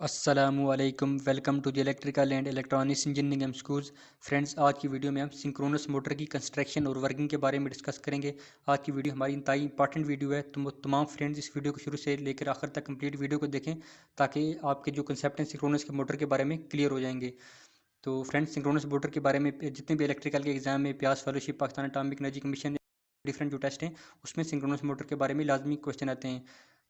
अस्सलामुअलैकुम। Welcome to the electrical and electronics engineering M schools. Friends, आज की video में हम सिंक्रोनस मोटर की कंस्ट्रक्शन और वर्किंग के बारे में डिस्कस करेंगे। आज की वीडियो हमारी इंतहाई इंपॉर्टेंट वीडियो है। तमाम फ्रेंड्स इस वीडियो को शुरू से लेकर आखिर तक कंप्लीट वीडियो को देखें ताकि आपके जो कंसेप्ट हैं सिंक्रोनस के मोटर के बारे में क्लियर हो जाएंगे। तो फ्रेंड्स, सिंक्रोनस मोटर के बारे में जितने भी इलेक्ट्रिकल के एग्जाम में प्यास fellowship Pakistan atomic energy commission different जो टेस्ट हैं उसमें सिंक्रोनस मोटर के बारे में लाजमी क्वेश्चन आते हैं।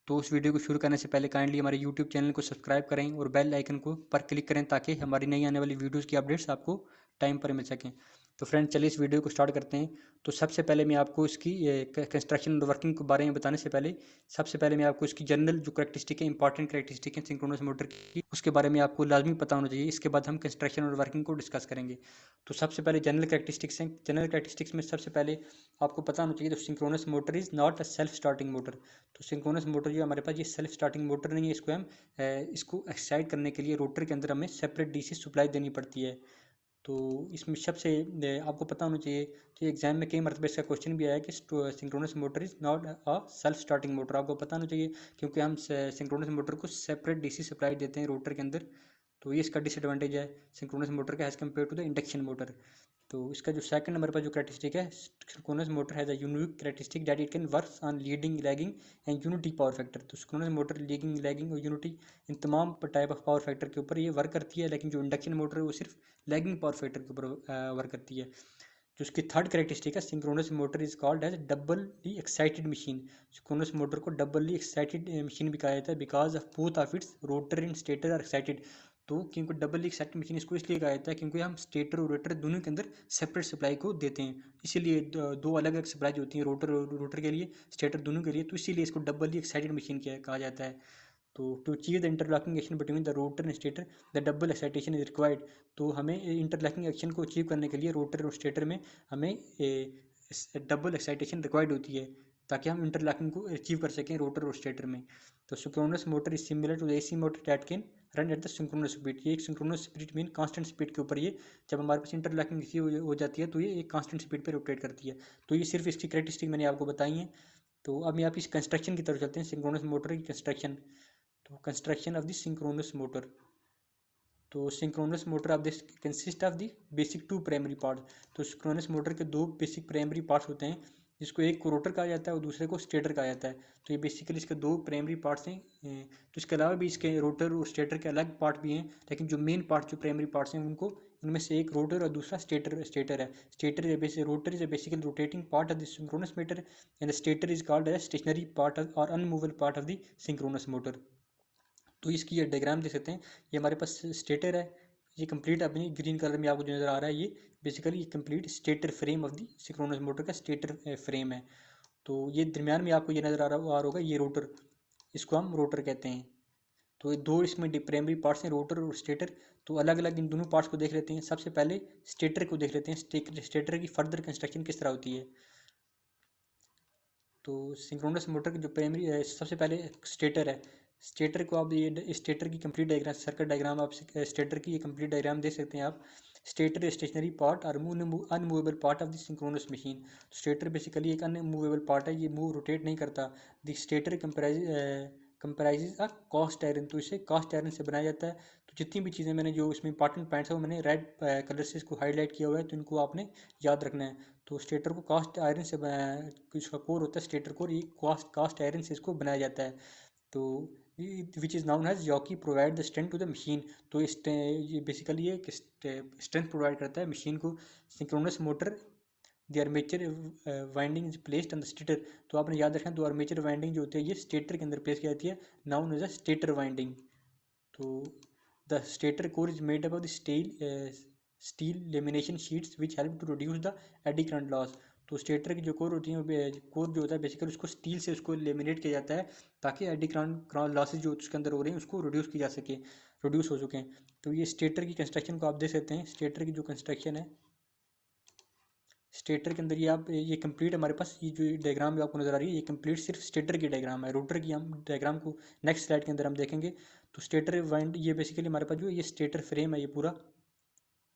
तो उस वीडियो को शुरू करने से पहले काइंडली हमारे यूट्यूब चैनल को सब्सक्राइब करें और बेल आइकन को पर क्लिक करें ताकि हमारी नई आने वाली वीडियोस की अपडेट्स आपको टाइम पर मिल सकें। तो फ्रेंड, चलिए इस वीडियो को स्टार्ट करते हैं। तो सबसे पहले मैं आपको इसकी कंस्ट्रक्शन और वर्किंग के बारे में बताने से पहले सबसे पहले मैं आपको इसकी जनरल जो करैक्टरिस्टिक है, इंपॉर्टेंट करैक्टरिस्टिक है सिंक्रोनस मोटर की, उसके बारे में आपको लाजमी पता होना चाहिए। इसके बाद हम कंस्ट्रक्शन और वर्किंग को डिस्कस करेंगे। तो सबसे पहले जनरल करैक्टरिस्टिक्स हैं। जनरल करैक्टरिस्टिक्स में सबसे पहले आपको पता होना चाहिए तो synchronous motor is not a self starting motor. तो सिंक्रोनस मोटर जो हमारे पास ये सेल्फ स्टार्टिंग मोटर नहीं है। इसको एक्साइट करने के लिए रोटर के अंदर हमें सेपरेट डीसी सप्लाई देनी पड़ती है। तो इसमें सबसे आपको पता होना चाहिए कि एग्जाम में कई मरतबा इसका क्वेश्चन भी आया कि synchronous motor is not a self starting motor. आपको पता होना चाहिए क्योंकि हम सिंक्रोनस मोटर को सेपरेट डीसी सप्लाई देते हैं रोटर के अंदर। तो ये इसका डिसएडवांटेज है सिंक्रोनस मोटर का as compare to the induction motor. तो इसका जो सेकंड नंबर पर जो करैक्टरिस्टिक है, synchronous motor has a unique characteristic that it can work on leading, lagging and unity power factor. तो सिंक्रोनस मोटर लीडिंग, लैगिंग और unity इन तमाम टाइप ऑफ पावर फैक्टर के ऊपर ये वर्क करती है, लेकिन जो इंडक्शन मोटर है वो सिर्फ लैगिंग पावर फैक्टर के ऊपर वर्क करती है। जो उसकी थर्ड करैक्टरिस्टिक है, synchronous motor is called as doubly excited machine. Synchronous motor को डबली एक्साइटेड मशीन भी कहा जाता है because of both of its rotor and stator are excited. तो क्योंकि डबल एक्साइटेड मशीन इसको इसलिए कहा जाता है क्योंकि हम स्टेटर और रोटर दोनों के अंदर सेपरेट सप्लाई को देते हैं। इसीलिए दो अलग अलग सप्लाई जो होती हैं रोटर के लिए, स्टेटर दोनों के लिए, तो इसीलिए इसको डबली एक्साइटेड मशीन कहा जाता है। तो to achieve the interlocking action between the rotor and stator the double excitation is required. तो हमें इंटरलॉकिंग एक्शन को अचीव करने के लिए रोटर और स्टेटर में हमें डबल एक्साइटेशन रिक्वायर्ड होती है ताकि हम इंटरलॉकिंग को अचीव कर सकें रोटर और स्टेटर में। तो synchronous motor is similar to the AC motor that can run at the synchronous speed. ये एक synchronous speed mean constant speed के ऊपर ये जब हमारे पास इंटरलॉकिंग हो जाती है तो ये एक कांस्टेंट स्पीड पर रोटेट करती है। तो ये सिर्फ इसकी करैक्टरिस्टिक मैंने आपको बताई है। तो अब मैं आप इस कंस्ट्रक्शन की तरफ चलते हैं, सिंक्रोनस मोटर की कंस्ट्रक्शन। तो construction of the synchronous motor. तो synchronous motor of this consist of the basic two primary part. तो सिंक्रोनस मोटर के दो बेसिक प्राइमरी पार्ट्स होते हैं, जिसको एक को रोटर कहा जाता है और दूसरे को स्टेटर कहा जाता है। तो ये बेसिकली इसके दो प्राइमरी पार्ट्स हैं। तो इसके अलावा भी इसके रोटर और स्टेटर के अलग पार्ट भी हैं, लेकिन जो मेन पार्ट जो प्राइमरी पार्ट्स हैं उनको उनमें से एक रोटर और दूसरा स्टेटर है। Rotor is a basically rotating part of the synchronous motor and the stator is called as stationary part और unmovable part of the synchronous motor. तो इसकी ये डायग्राम देख सकते हैं। ये हमारे पास स्टेटर है। ये कंप्लीट अपनी ग्रीन कलर में आपको जो नज़र आ रहा है ये बेसिकली ये complete stator frame of the synchronous motor का स्टेटर फ्रेम है। तो ये दरमियान में आपको ये नज़र आ रहा होगा ये रोटर, इसको हम रोटर कहते हैं। तो ये दो इसमें प्राइमरी पार्ट्स हैं, रोटर और स्टेटर। तो अलग अलग इन दोनों पार्ट्स को देख लेते हैं। सबसे पहले स्टेटर को देख लेते हैं, स्टेटर की फर्दर कंस्ट्रक्शन किस तरह होती है। तो सिंक्रोनस मोटर की जो प्राइमरी सबसे पहले स्टेटर है। स्टेटर को आप ये स्टेटर की कंप्लीट डायग्राम, सर्किट डायग्राम आप स्टेटर की ये कंप्लीट डायग्राम देख सकते हैं आप। स्टेटर स्टेशनरी पार्ट और unmovable part of the synchronous machine. Stator basically एक अनमूवेबल पार्ट है, ये मूव रोटेट नहीं करता। The stator comprises a cast iron. तो इसे कास्ट आयरन से बनाया जाता है। तो जितनी भी चीज़ें मैंने जो इसमें इंपॉर्टेंट पॉइंट्स है वो मैंने रेड कलर से इसको हाईलाइट किया हुआ है, तो इनको आपने याद रखना है। तो स्टेटर को कास्ट आयरन से इसका कोर होता है स्टेटर कोर, ये कास्ट आयरन से इसको बनाया जाता है। तो which is known as yoke provide the strength to the machine. तो ये बेसिकली ये स्ट्रेंथ प्रोवाइड करता है मशीन को। Synchronous motor the armature winding is placed on the stator. तो आपने याद रखना, दो आर्मेचर वाइंडिंग जो होती है ये स्टेटर के अंदर प्लेस की जाती है, known as a stator winding. तो the stator core is made up of the steel lamination sheets which help to reduce the eddy current loss. तो स्टेटर की जो कोर होती है, कोर जो होता है बेसिकली उसको स्टील से उसको लेमिनेट किया जाता है ताकि एडी करंट लॉसेज जो उसके अंदर हो रहे हैं उसको रिड्यूस की जा सके, रिड्यूस हो सकें। तो ये स्टेटर की कंस्ट्रक्शन को आप देख सकते हैं। स्टेटर की जो कंस्ट्रक्शन है, स्टेटर के अंदर ये आप ये कंप्लीट हमारे पास ये जो डायग्राम आपको नजर आ रही है ये कंप्लीट सिर्फ स्टेटर की डायग्राम है। रोटर की हम डायग्राम को नेक्स्ट स्लाइड के अंदर हम देखेंगे। तो स्टेटर वाइंड ये बेसिकली हमारे पास जो ये स्टेटर फ्रेम है, ये पूरा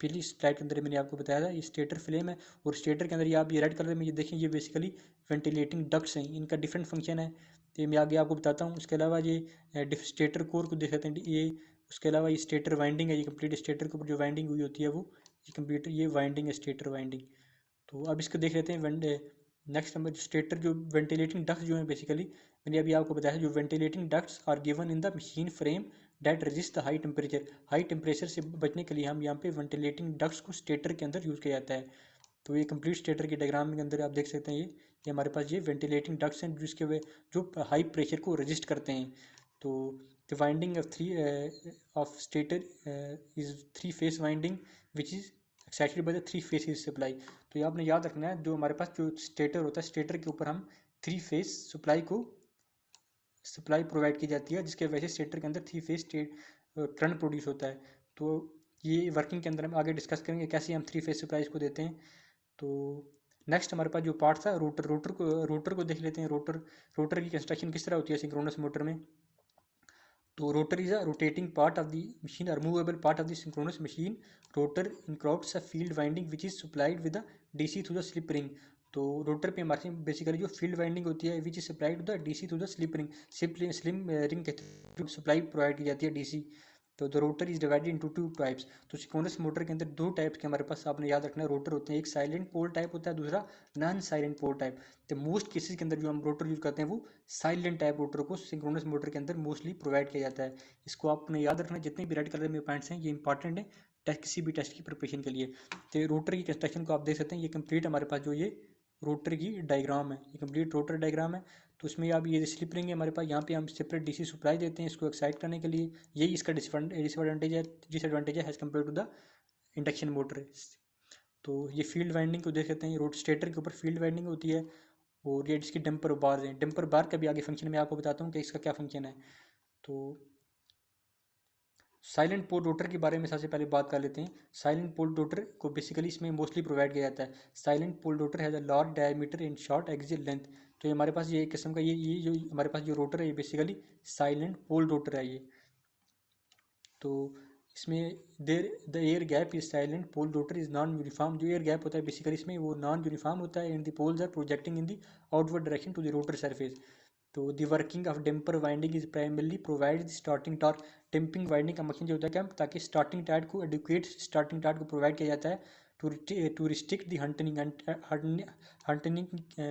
पहली स्लाइड के अंदर मैंने आपको बताया था ये स्टेटर फ्रेम है। और स्टेटर के अंदर ये आप ये रेड कलर में ये देखें, ये बेसिकली वेंटिलेटिंग डक्ट्स हैं, इनका डिफरेंट फंक्शन है। तो ये मैं आगे आपको बताता हूँ। उसके अलावा ये स्टेटर कोर को देख सकते हैं, ये उसके अलावा ये स्टेटर वाइंडिंग है, ये कंप्लीट स्टेटर के ऊपर जो वाइंडिंग हुई होती है वो ये कंप्लीट ये वाइंडिंग है, स्टेटर वाइंडिंग। तो अब इसको देख लेते हैं। नेक्स्ट नंबर जो स्टेटर जो वेंटिलेटिंग डक्ट्स जो है बेसिकली मैंने अभी आपको बताया जो ventilating ducts are given in the machine frame that resist the high temperature. High temperature से बचने के लिए हम यहाँ पे वेंटिलेटिंग डक्ट्स को स्टेटर के अंदर यूज़ किया जाता है। तो ये कंप्लीट स्टेटर के डायग्राम के अंदर आप देख सकते हैं ये हमारे पास ये वेंटिलेटिंग डक्ट्स हैं जिसके वे जो हाई प्रेशर को रजिस्ट करते हैं। तो the winding of stator is three phase winding which is excited by the three phase supply. तो ये आपने याद रखना है, जो हमारे पास जो स्टेटर होता है स्टेटर के ऊपर हम थ्री फेस सप्लाई प्रोवाइड की जाती है, जिसके वजह से स्टेटर के अंदर थ्री फेस करंट प्रोड्यूस होता है। तो ये वर्किंग के अंदर हम आगे डिस्कस करेंगे कैसे हम थ्री फेस सप्लाई को देते हैं। तो नेक्स्ट हमारे पास जो पार्ट था रोटर को देख लेते हैं। रोटर की कंस्ट्रक्शन किस तरह होती है सिंक्रोनस मोटर में। तो rotor is a rotating part of the machine और movable part of the synchronous machine. Rotor includes a field winding which is supplied with the DC through the slip ring. तो rotor पे हमारे basically जो field winding होती है which is supplied to the DC through the slip ring. Slip ring के through supply provide की जाती है डीसी। तो the rotor is divided into two types. तो सिंक्रोनस मोटर के अंदर दो टाइप्स के हमारे पास आपने याद रखना है रोटर होते हैं, एक साइलेंट पोल टाइप होता है, दूसरा नॉन साइलेंट पोल टाइप। तो मोस्ट केसेस के अंदर जो हम रोटर यूज करते हैं वो साइलेंट टाइप रोटर को सिंक्रोनस मोटर के अंदर मोस्टली प्रोवाइड किया जाता है। इसको आपने याद रखना, जितने भी रेड कलर में पॉइंट्स हैं ये इंपॉर्टेंट है टेस्ट किसी भी टेस्ट की प्रिपरेशन के लिए। तो रोटर की कंस्ट्रक्शन को आप देख सकते हैं, ये कंप्लीट हमारे पास जो ये रोटर की डायग्राम है, ये कंप्लीट रोटर डायग्राम है। तो इसमें अब ये स्लिप रिंग है हमारे पास, यहाँ पे हम सेपरेट डीसी सप्लाई देते हैं इसको एक्साइट करने के लिए। यही इसका डिसएडवांटेज है as compare to the induction motor. तो ये फील्ड वाइंडिंग को देख सकते हैं, रोड स्टेटर के ऊपर फील्ड वाइंडिंग होती है और ये इसकी डंपर बार हैं। डंपर बार का भी आगे फंक्शन मैं आपको बताता हूँ कि इसका क्या फंक्शन है। तो साइलेंट पोल रोटर के बारे में सबसे पहले बात कर लेते हैं। साइलेंट पोल रोटर को बेसिकली इसमें मोस्टली प्रोवाइड किया जाता है। Salient pole rotor has a large diameter and short axial length. तो ये हमारे पास ये एक किस्म का ये जो हमारे पास जो रोटर है ये बेसिकली साइलेंट पोल रोटर है ये। तो इसमें the air gap is silent pole rotor is non uniform. जो एयर गैप होता है बेसिकली इसमें वो नॉन यूनिफॉर्म होता है and the poles are projecting in the outward direction to the rotor surface. तो the working of damper winding is primarily provide starting torque. Damping winding का मकसद जो होता है क्या, ताकि स्टार्टिंग टार्क को एडुकेट स्टार्टिंग टार्क को प्रोवाइड किया जाता है टू रिस्ट्रिक्ट दी हंटनिंग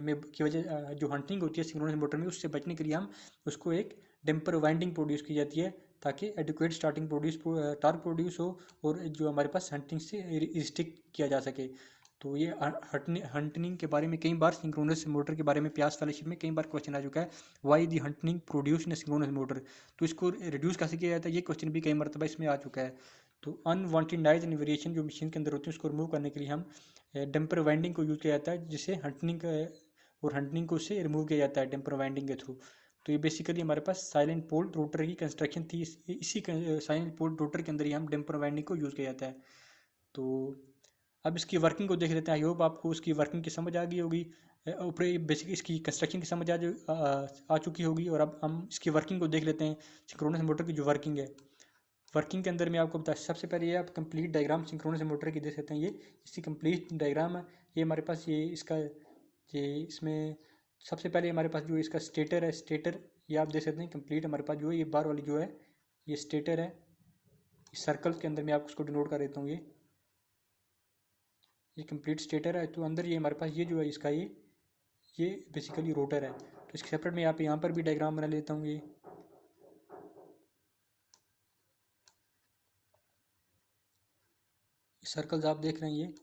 में की वजह जो हंटनिंग होती है सिंक्रोनस मोटर में उससे बचने के लिए हम उसको एक डैम्पर वाइंडिंग प्रोड्यूस की जाती है ताकि एडुकेट स्टार्टिंग टार्क प्रोड्यूस हो और जो हमारे पास हंटिंग से रिस्ट्रिक्ट किया जा सके। तो ये हंटनिंग के बारे में कई बार सिंक्रोनस मोटर के बारे में प्यास फेलोशिप में कई बार क्वेश्चन आ चुका है, why the hunting produce in synchronous motor. तो इसको रिड्यूस कैसे किया जाता है ये क्वेश्चन भी कई मरतबा इसमें आ चुका है। तो अनवांटेड नॉइज एंड वेरिएशन जो मशीन के अंदर होती है उसको रिमूव करने के लिए हम डंपर वाइंडिंग को यूज़ किया जाता है, जिससे हंटनिंग को उससे रिमूव किया जाता है डंपर वाइंडिंग के थ्रू। तो ये बेसिकली हमारे पास साइलेंट पोल रोटर की कंस्ट्रक्शन थी। इसी साइलेंट पोल रोटर के अंदर ही हम डंपर वाइंडिंग को यूज़ किया जाता है। तो अब इसकी वर्किंग को देख लेते हैं। आई होप आपको उसकी वर्किंग की समझ आ गई होगी, ऊपर बेसिक इसकी कंस्ट्रक्शन की समझ आ चुकी होगी। और अब हम इसकी वर्किंग को देख लेते हैं, सिंक्रोनस मोटर की जो वर्किंग है। वर्किंग के अंदर मैं आपको बता सबसे पहले ये आप कंप्लीट डायग्राम सिंक्रोनस मोटर की देख सकते हैं। ये इसकी कंप्लीट डायग्राम है, ये हमारे पास ये इसमें सबसे पहले हमारे पास जो इसका स्टेटर है, स्टेटर ये आप देख सकते हैं कंप्लीट हमारे पास जो है ये बार वाली जो है ये स्टेटर है। इस सर्कल के अंदर मैं आपको उसको डिनोट कर देता हूँ। ये कंप्लीट स्टेटर है। तो अंदर ये हमारे पास ये जो है इसका ये बेसिकली रोटर है। तो इसके सेपरेट मैं यहाँ पर भी डायग्राम बना लेता हूँ। ये सर्कल्स आप देख रहे हैं, ये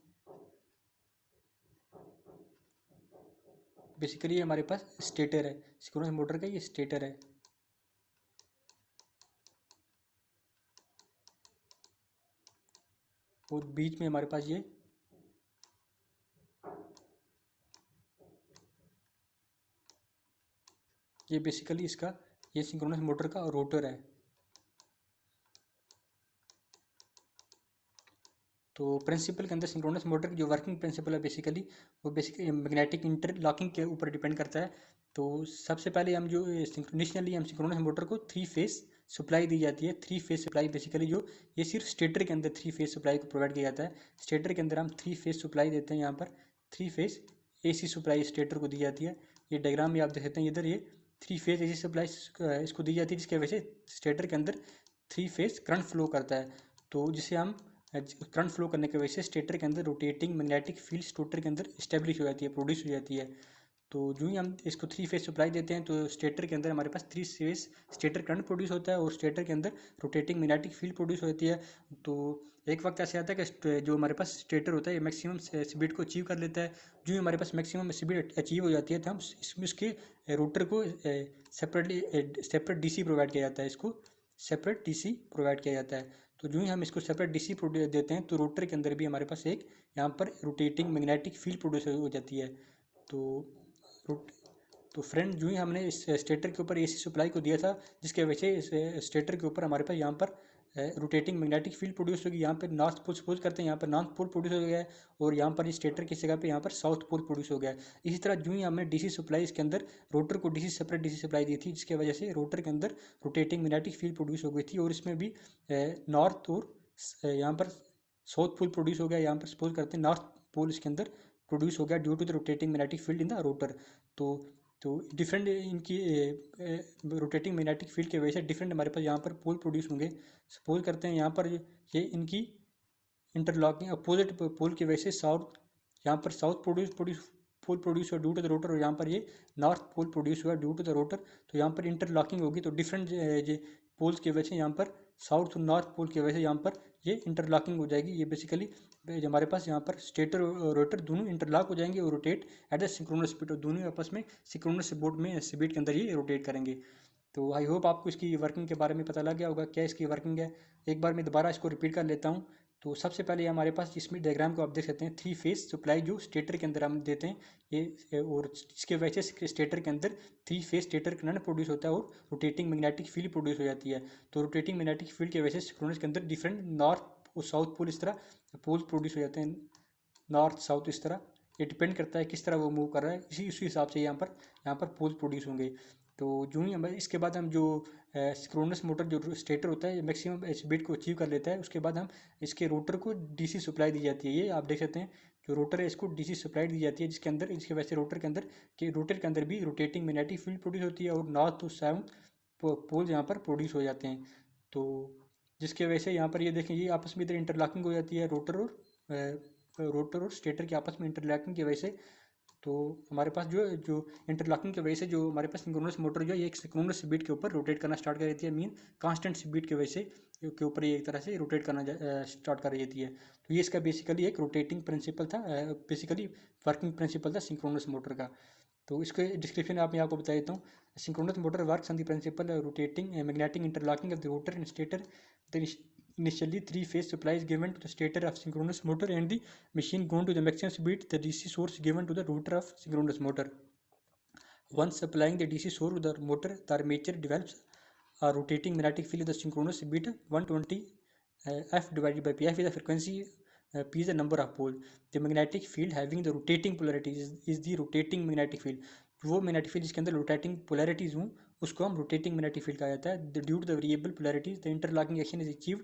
बेसिकली हमारे पास स्टेटर है, सिंक्रोनस मोटर का ये स्टेटर है। और बीच में हमारे पास ये बेसिकली इसका ये सिंक्रोनस मोटर का रोटर है। तो प्रिंसिपल के अंदर सिंक्रोनस मोटर की जो वर्किंग प्रिंसिपल है बेसिकली वो बेसिकली मैग्नेटिक इंटरलॉकिंग के ऊपर डिपेंड करता है। तो सबसे पहले हम जो इनिशियली हम सिंक्रोनस मोटर को थ्री फेस सप्लाई दी जाती है। थ्री फेस सप्लाई बेसिकली जो ये सिर्फ स्टेटर के अंदर थ्री फेस सप्लाई को प्रोवाइड किया जाता है। स्टेटर के अंदर हम थ्री फेस सप्लाई देते हैं, यहाँ पर three phase AC supply stator को दी जाती है। ये डायग्राम में आप देख सकते हैं, इधर ये थ्री फेस AC सप्लाई इसको दी जाती है, जिसकी वजह से स्टेटर के अंदर थ्री फेज करंट फ्लो करता है। तो जिसे हम करंट फ्लो करने की वजह से स्टेटर के अंदर रोटेटिंग मैग्नेटिक फील्ड स्टेटर के अंदर स्टेब्लिश हो जाती है, प्रोड्यूस हो जाती है। तो जो ही हम इसको थ्री फेज सप्लाई देते हैं तो स्टेटर के अंदर हमारे पास three phase stator current produce होता है और स्टेटर के अंदर रोटेटिंग मैग्नेटिक फील्ड प्रोड्यूस होती है। तो एक वक्त ऐसे आता है कि जो हमारे पास स्टेटर होता है मैक्सिमम स्पीड को अचीव कर लेता है। जो ही हमारे पास मैक्सिमम स्पीड अचीव हो जाती है तो हम इसके रोटर को सेपरेट डीसी प्रोवाइड किया जाता है, इसको सेपरेट डीसी प्रोवाइड किया जाता है। तो जो ही हम इसको सेपरेट डीसी देते हैं तो रोटर के अंदर भी हमारे पास एक यहाँ पर रोटेटिंग मैग्नेटिक फील्ड प्रोड्यूस हो जाती है। तो तो फ्रेंड जो ही हमने इस स्टेटर के ऊपर एसी सप्लाई को दिया था, जिसके वजह से इस स्टेटर के ऊपर हमारे पास यहाँ पर रोटेटिंग मैग्नेटिक फील्ड प्रोड्यूस होगी। यहाँ पर नॉर्थ पोल सपोज करते हैं, यहाँ पर नॉर्थ पोल प्रोड्यूस हो गया है और यहाँ पर इस स्टेटर की जगह पे यहाँ पर साउथ पोल प्रोड्यूस हो गया है। इसी तरह जो ही हमने डीसी सप्लाई इसके अंदर रोटर को डीसी सेपरेट डीसी सप्लाई दी थी, जिसकी वजह से रोटर के अंदर रोटेटिंग मैग्नेटिक फील्ड प्रोड्यूस हो गई थी और इसमें भी नॉर्थ और यहाँ पर साउथ पोल प्रोड्यूस हो गया। यहाँ पर सपोज करते हैं नॉर्थ पोल इसके अंदर प्रोड्यूस हो गया due to the rotating magnetic field in the rotor. तो डिफरेंट इनकी रोटेटिंग मैग्नेटिक फील्ड की वजह से डिफरेंट हमारे पास यहाँ पर पोल प्रोड्यूस होंगे। सपोज करते हैं यहाँ पर ये इनकी इंटरलॉकिंग अपोजिट पोल की वजह से यहाँ पर साउथ पोल प्रोड्यूस हुआ ड्यू टू द रोटर और यहाँ पर ये नॉर्थ पोल प्रोड्यूस हुआ ड्यू टू द रोटर। तो यहाँ पर इंटरलॉकिंग होगी तो डिफरेंट पोल्स की वजह से यहाँ पर साउथ और नॉर्थ पोल की वजह से यहाँ पर ये इंटरलॉकिंग हो जाएगी। ये बेसिकली हमारे पास यहाँ पर स्टेटर और रोटर दोनों इंटरलॉक हो जाएंगे और rotate eight the synchronous speed, और दोनों आपस में सिंक्रोनस बोर्ड में स्पीड के अंदर ये रोटेट करेंगे। तो आई होप आपको इसकी वर्किंग के बारे में पता लग गया होगा, क्या इसकी वर्किंग है। एक बार मैं दोबारा इसको रिपीट कर लेता हूँ। तो सबसे पहले हमारे पास इसमें डायग्राम को आप देख सकते हैं, थ्री फेज सप्लाई जो स्टेटर के अंदर हम देते हैं ये, और इसके वजह से स्टेटर के अंदर three phase stator current produce होता है और रोटेटिंग मैग्नेटिक फील्ड प्रोड्यूस हो जाती है। तो रोटेटिंग मैग्नेटिक फील्ड की वजह से सिंक्रोनस के अंदर डिफरेंट नॉर्थ और साउथ पोल इस तरह पोल प्रोड्यूस हो जाते हैं, नॉर्थ साउथ इस तरह। ये डिपेंड करता है किस तरह वो मूव कर रहा है, इसी हिसाब से यहाँ पर पोल प्रोड्यूस होंगे। तो जो ही हम इसके बाद हम जो सिंक्रोनस मोटर जो स्टेटर होता है मैक्सिमम स्पीड को अचीव कर लेता है, उसके बाद हम इसके रोटर को डीसी सप्लाई दी जाती है। ये आप देख सकते हैं जो रोटर है इसको डीसी सप्लाई दी जाती है, जिसके वजह से रोटर के अंदर भी रोटेटिंग मैग्नेटिक फील्ड प्रोड्यूस होती है और नॉर्थ और साउथ पोल यहाँ पर प्रोड्यूस हो जाते हैं। तो जिसके वजह से यहाँ पर ये देखें ये आपस में इधर इंटरलॉकिंग हो जाती है रोटर और स्टेटर के आपस में इंटरलॉकिंग की वजह से। तो हमारे पास जो इंटरलॉकिंग की वजह से जो हमारे पास सिंक्रोनस मोटर जो है ये एक सिंक्रोनस स्पीड के ऊपर रोटेट करना स्टार्ट कर देती है, मीन कांस्टेंट स्पीड की वजह से के ऊपर ये एक तरह से रोटेट करना स्टार्ट कर देती है। तो ये इसका बेसिकली एक रोटेटिंग प्रिंसिपल था, बेसिकली वर्किंग प्रिंसिपल था सिंक्रोनस मोटर का। तो इसके डिस्क्रिप्शन आप मैं आपको बता देता हूँ। Synchronous motor works on the principle rotating magnetic interlocking of the rotor and stator. Initially, three-phase supply is given to the stator of synchronous motor and the machine going to the maximum speed. The DC source given to the rotor of synchronous motor. Once supplying the DC source to the motor, the armature develops a rotating magnetic field with the synchronous speed 120 F divided by P. F is the frequency, P is the number of pole. The magnetic field having the rotating polarity is the rotating magnetic field. वो magnetic field जिसके अंदर rotating polarities हूँ उसको हम rotating magnetic field कहा जाता है। Due to the variable polarities the interlocking action is achieved.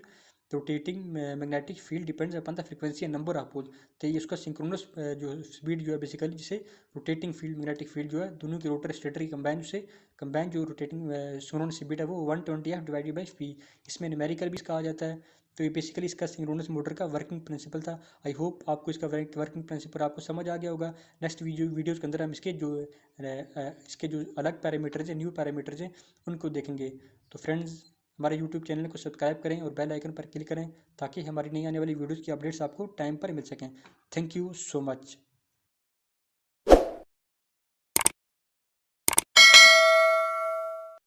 Rotating magnetic field depends upon the frequency and number of pole. तो ये उसका सिंक्रोनस जो स्पीड जो है बेसिकली जिसे रोटेटिंग फील्ड मैग्नेटिक फील्ड जो है दोनों के रोटर स्टेटर की कंबाइन जो रोटेटिंग सिंक्रोनस स्पीड है वो 120 F डिवाइडेड बाई P। इसमें न्यूमेरिकल भी कहा जाता है। तो ये बेसिकली इसका सिंक्रोनस मोटर का वर्किंग प्रिंसिपल था। आई होप आपको इसका वर्किंग प्रिंसिपल आपको समझ आ गया होगा। नेक्स्ट वीडियोज़ के अंदर हम इसके जो अलग पैरामीटर्स हैं, न्यू पैरामीटर्स हैं, उनको देखेंगे। तो फ्रेंड्स हमारे यूट्यूब चैनल को सब्सक्राइब करें और बेल आइकन पर क्लिक करें ताकि हमारी नई आने वाली वीडियोज़ की अपडेट्स आपको टाइम पर मिल सकें। Thank you so much.